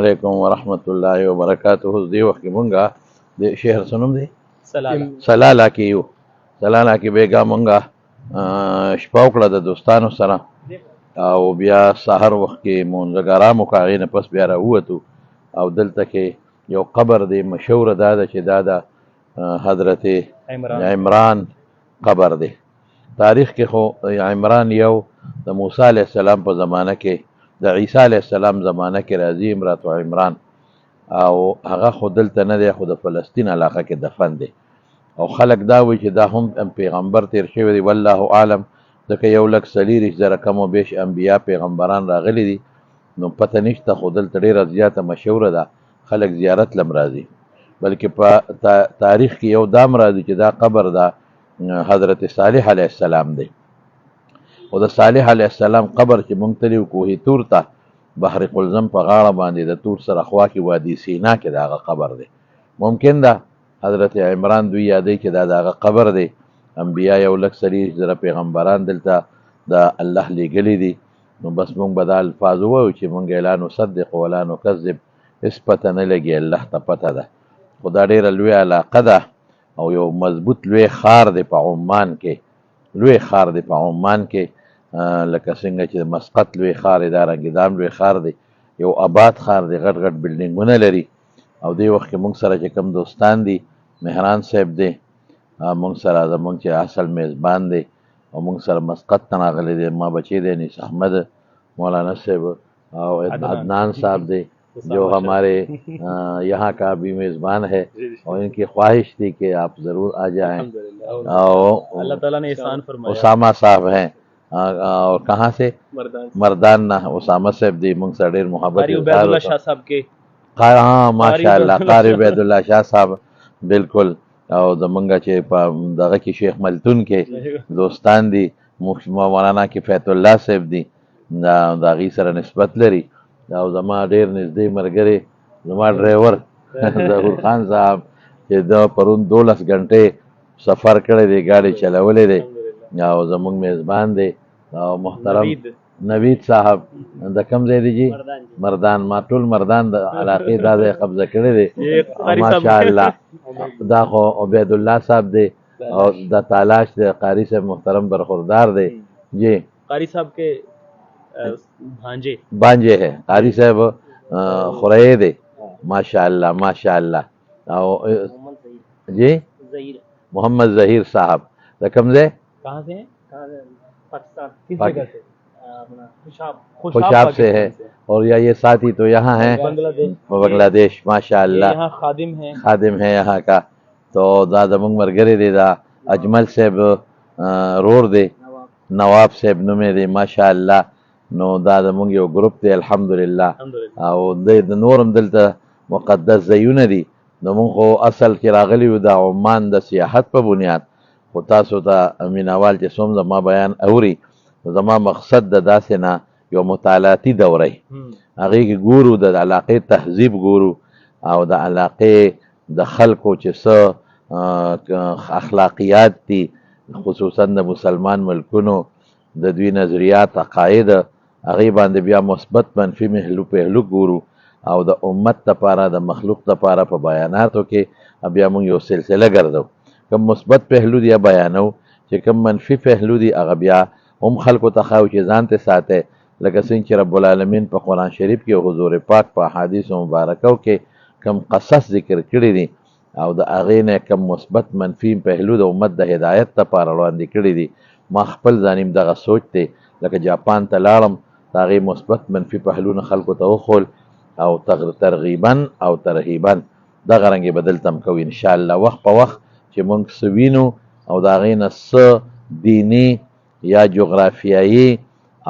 علیکم ورحمت الله وبرکاته. دی وخت کې مونږه د شهر سنوم دی سلاله کې یو سلاله کې بیګا مونږه شپه وکړه د دوستانو سره او بیا سحر وخت کې مونږګرام وکړې نه پس بیا راووتو او دلته کې یو قبر دی مشهور دا ده چې دا د حضرت عمران قبر دی. تاریخ کې خو عمران یو د موسی علیه السلام په زمانه کې د عیسی علیه السلام زمانه کې راځي امرات عمران او هغه خو دلته نه دی، خو د فلسطین علاقه کې دفن دی او خلک دا وایي چې دا هم پیغمبر تیر شوی دی، والله اعلم، ځکه 140,000 کم و بیش انبیا پیغمبران راغلي دي، نو پته نشته، خو دلته ډېره زیاته مشهوره ده، خلک زیارت لم راځي. بلکې په تاریخ کې یو دام راځي چې دا قبر ده حضرت صالح علیه السلام دی او د صالح علیه السلام قبر چې مونږ تللي کوهي تور ته بحر قلزم په غاړه باندې د تور سره خوا کې وادي سینا کې د هغه قبر دی. ممکن ده حضرت عمران دوی یادوي چې دا د هغه قبر دی. انبیا 140,000 پیغمبران دلته د الله لیږلي دي، نو بس مونږ به دا الفاظ ووایو چې مونږ لا نصدق ولا نکذب، هېڅ پته نه لګي، الله ته پته ده. خو دا ډېره لویه علاقه ده او یو مضبوط لوی ښار دی په عمان کې، لوی ښار دی په عمان کې، لکه څنګه چې مسقط لوی ښار دی دارنګې دا هم لوی ښار دی، یو آباد ښار دی، غټ غټ بلډینګونه لري. او دې وخت کې مونږ سره چې کوم دوستان دي، مهران صاحب دی مونږ سره زمونږ چې اصل میزبان دی او مونږ سره مسقط ته راغلی دی، ما بچی دی انیس احمد مولانا صاحب او عدنان صاحب دی جو ہمارے یہاں کا بھی میزبان ہے اور ان کی خواہش تھی کہ آپ ضرور آ جائیں. اور اللہ تعالیٰ نے احسان فرمایا. اسامہ صاحب ہیں اور کہاں سے؟ مردان نہ اسامہ صاحب دی مونږ سره ډېر محبت قاری عبید اللہ شاہ صاحب کے ہاں ماشاء اللہ قاری عبید اللہ شاہ صاحب بالکل. او زمونږ چې په دغه کې شیخ ملتون کې دوستان دي، مولانا کفایت الله صاحب دي، د هغې سره نسبت لري. او زما ډېر نږدې ملګری زما ډرایور ظهور خان صاحب چې د پرون 12 غنټې سفر کړی دی، ګاډي چلولی دی او زمونږ میزبان دی. او محترم نوید صاحب د کوم ځای دی جی؟ مردان. ما ټول مردان د علاقې دا ځای قبضه کړی دی ماشاءالله. دا خو عبید الله صاحب دی او د تالاش دی، قاری صاحب محترم برخوردار دی جی. قاری صاحب کے بانجے ہے قاری صاحب خورے دے ماشاءاللہ ماشاءاللہ. او جی محمد ظہیر صاحب رقم دے کہاں سے ہیں؟ خوشاب سے ہے. اور یہ ساتھی تو یہاں ہیں بنگلہ دیش ماشاءاللہ، خادم ہے یہاں کا. تو دا زمونږ ملګری دی دا اجمل صاحب رور دی، نواب صاحب نومې دی ماشاءالله. نو دا زمونږ یو ګروپ دی الحمدلله. او د نورم دلته مقدس ځایونه دي. نو مونږ خو اصل کې راغلي یو د عمان د سیاحت په بنیاد، خو تاسو ته مینوال چې څوم زما بیان اوري، زما مقصد د داسې نه یو مطالعاتي دوره هغې کې ګورو، د علاقې تهذیب ګورو او د علاقې د خلکو چې څه اخلاقیات دي، خصوصا د مسلمان ملکونو د دوی نظریات عقاید، هغې باندې بیا مثبت منفي پهلو ګورو او د امت دپاره د مخلوق دپاره په بیاناتو کې بیا موږ یو سلسله ګرځو. کوم مثبت پهلو دی بیانو، چې کوم منفي پهلو دی هغه بیا هم خلکو ته ښایو چې ځان ته ساتئ، لکه څنګه چې رب العالمین په قرآن شریف کې او حضور پاک په احادیثو مبارکو کې کوم قصص ذکر کړي دي او د هغې نه کوم مثبت منفي پهلو د امت د هدایت دپاره وړاندې کړي دي. ما خپل ځانیم دغه سوچ دی، لکه جاپان ته لاړم د هغې مثبت منفي پهلونه خلکو ته وښول او ترغیبا او ترهیبا دغه رنګې به دلته هم کوو انشاءالله. وخت په وخت چې موږ څه وینو او د هغې نه څه دیني یا جغرافیایي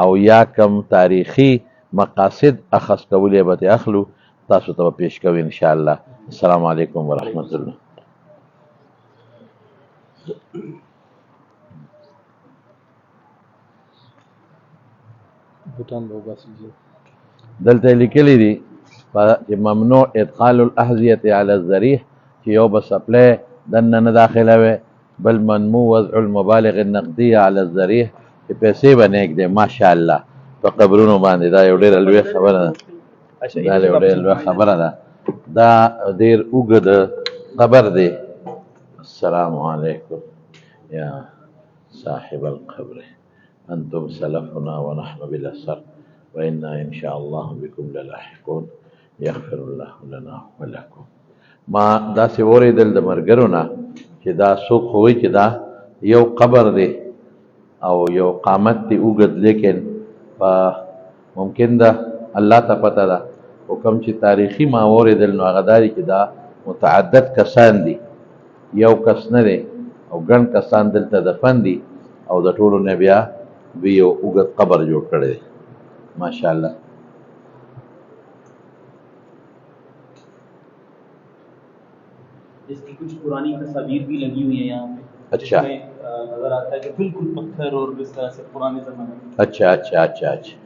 او یا کم تاریخي مقاصد اخذ کولی به ترې اخلو، تاسو ته به پیش کوو انشاءالله. السلام علیکم ورحمت الله. دلته لیکلی دي چې ممنوع ادخال الاحذیة علی الذریح، چې یو به سپلی دننه نه داخلوي، بل ممنوع وضع المبالغ النقدیه علی الذریح، چې پیسې به نه ږدي ماشاءالله په قبرونو باندې. دا یو ډېره لویه خبره ده. अच्छा دا له ډېر لویه خبره ده دا ډېر اوږد قبر دی السلام علیکم یا صاحب القبر انتم سلفنا ونحن بالاثر وانا ان شاء الله بكم للاحقون يغفر الله لنا ولكم ما دا سی اوریدل د مرګرو نه چې دا څوک خو وایي چې دا یو قبر دی او یو قامت دی اوږد لیکن په ممکن ده الله ته پته ده خو کوم چې تاریخي ما اوریدل نو هغه دا دی چې دا متعدد کسان دي یو کس نه دی او ګڼ کسان دلته دفن دي او د ټولو نه بیا دوی یو اوږد قبر جوړ کړی دی ماشاءالله इसकी कुछ पुरानी तस्वीर भी लगी हुई है यहाँ पे अच्छा नजर आता है कि बिल्कुल पत्थर और इस तरह से पुराने जमाने में अच्छा अच्छा अच्छा अच्छा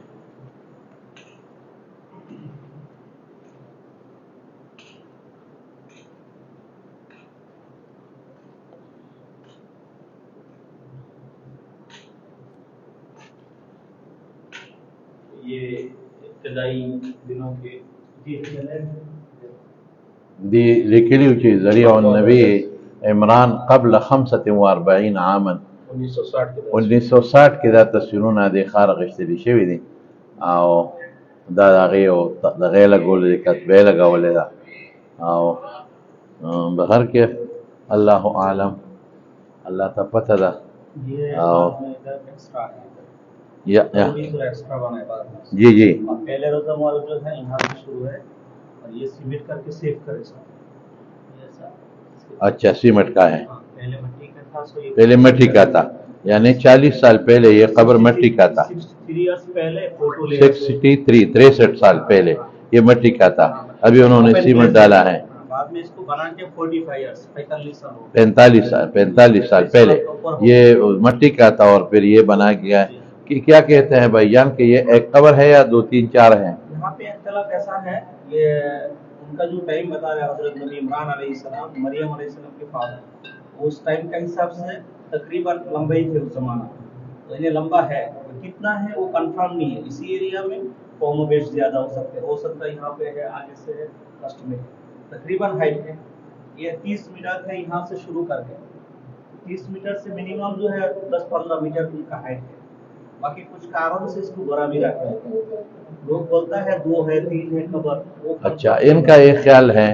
ये इब्तदाई दिनों के دي لیکلی چې ذریع النبی عمران قبل 45 عاما 1960 کې دا تصویرونه د خار غشتلی شوي دي او دا دغه لګولې کتبه لګولې ده او بهر کې الله اعلم الله ته پته ده او या एक्स्ट्रा बना है बाद में जी जी पहले रोजा मॉल जो है यहाँ से शुरू है और ये सीमेंट करके सेव करे अच्छा सीमेंट का है पहले मिट्टी का था सो ये पहले मिट्टी का था यानी 40 साल पहले ये कब्र मिट्टी का था 63 इयर्स पहले फोटो ले 63 साल पहले ये मिट्टी का था अभी उन्होंने सीमेंट डाला है बाद में इसको बना के 45 इयर्स 45 साल पहले ये मिट्टी का था और फिर ये बना गया कि क्या कहते हैं भाईजान कि ये एक कब्र है या 2 3 4 हैं यहाँ पे इख्तिलाफ ऐसा है ये उनका जो टाइम बता रहे हैं हजरत नबी इमरान अलैहिस्सलाम मरियम अलैहिस्सलाम के फादर उस टाइम का हिसाब से तकरीबन लंबाई थे उस जमाना तो ये लंबा है कितना है वो कंफर्म नहीं है इसी एरिया में फॉर्मोबेट ज्यादा हो सकता है यहाँ पे है आगे से है फर्स्ट में तकरीबन हाइट है ये 30 मीटर है यहाँ से शुरू करके 30 मीटर से मिनिमम जो है 10-15 मीटर उनका हाइट है बाकी कुछ कारण से इसको बड़ा भी रखा है लोग बोलता है 2 है 3 है खबर अच्छा इनका ये ख्याल है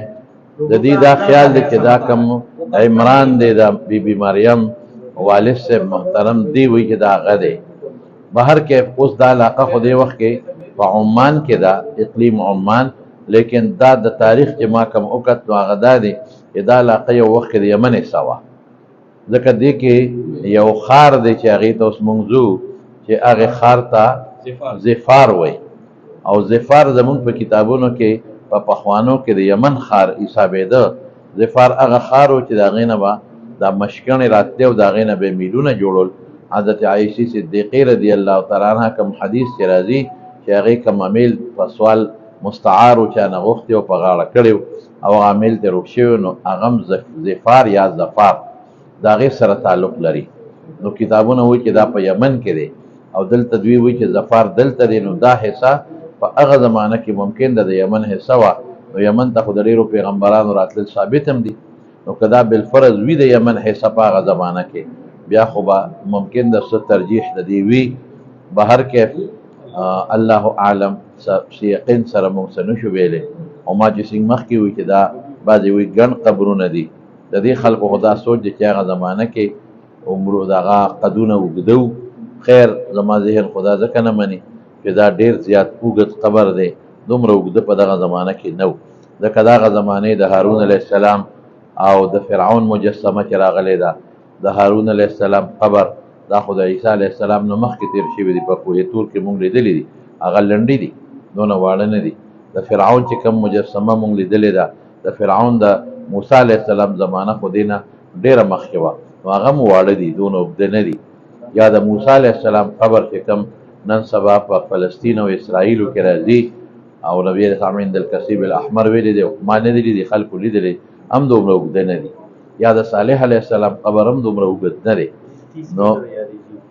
जदीदा ख्याल दे कि दा कम इमरान दे दा बीबी मरियम वालिद से मोहतरम दी हुई कि दा गदे बाहर के उस दा इलाका खुदे वक्त के उम्मान के दा इकलीम उम्मान लेकिन दा द तारीख के मा कम औकत वागदा दे दा इलाका यो वक्त के यमन सवा ځکه دې کې یو خار دی چې هغې ته اوس موضوع چې هغې خار ته زفار وای او زفار زمونږ په کتابونو کې په پخوانو کې د یمن خار حسابېده زفار هغه خار و چې د هغې نه به دا مشکڼې راتلې او د هغې نه به یې میلونه جوړول حضرت عایشې صدیقې رضی الله تعالی عنها کوم حدیث چې راځي چې هغې کوم امیل په سوال مستعار و چا نه غوښتې او په غاړه کړی او هغه امیل ترې روک شوی نو هغه هم زفار یا زفار د هغې سره تعلق لري نو کتابونه وایي چې دا په یمن کې دی او دلته دوی وایي چې زفار دلته دی نو دا حصه په هغه زمانه کې ممکن ده د یمن حصه وه نو یمن ته خو د ډېرو پیغمبرانو راتلل ثابت هم دي نو که دا بالفرض وي د یمن حصه په هغه زمانه کې بیا خو به ممکن د څه ترجیح د دې وي بهر کیف الله اعلم چې یقین سره موږ څه نشو ویلی او ما چې څنګه مخکې وایي چې دا بعضې وایي ګڼ قبرونه دي د دې خلکو خو دا سوچ دی چې هغه زمانه کې عمرو دغه قدونه اوږده و خیر زما ذهن خدا ځکه نه مني چې دا ډېر زیات اوږد قبر دی دومره اوږده په دغه زمانه کې نه و ځکه دغه زمانې د هارون علیه السلام او د فرعون مجسمه چې راغلی ده د هارون علیه السلام قبر دا خو د عیسی علیه السلام نه مخکې تېر شوي دي په کوه طور کې مونږ لیدلي دي هغه لنډې دي دونه واړه نه دي د فرعون چې کوم مجسمه مونږ لیدلې ده د فرعون د موسی علیه السلام زمانه خو دې نه ډېره مخکې وه نو هغه هم واړه دي دونه اوږده نه دي یا د موسی علیه السلام قبر چې کوم نن سبا په فلسطین او اسرائیلو کې راځي او نبی اسلام عند الکثیب الاحمر ویلی دی ما نه دی لیدلی خلکو لیدلی هم دومره اوږده نه دي یا د صالح علیه السلام قبر هم دومره اوږد نه دی نو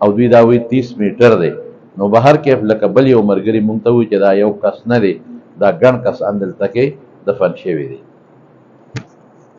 او دوی دا وایي 30 میټر دی نو بهر کې لکه بل یو ملګري مونږ ته وایي چې دا یو کس نه دی دا ګڼ کسان دلته کې دفن شوي دي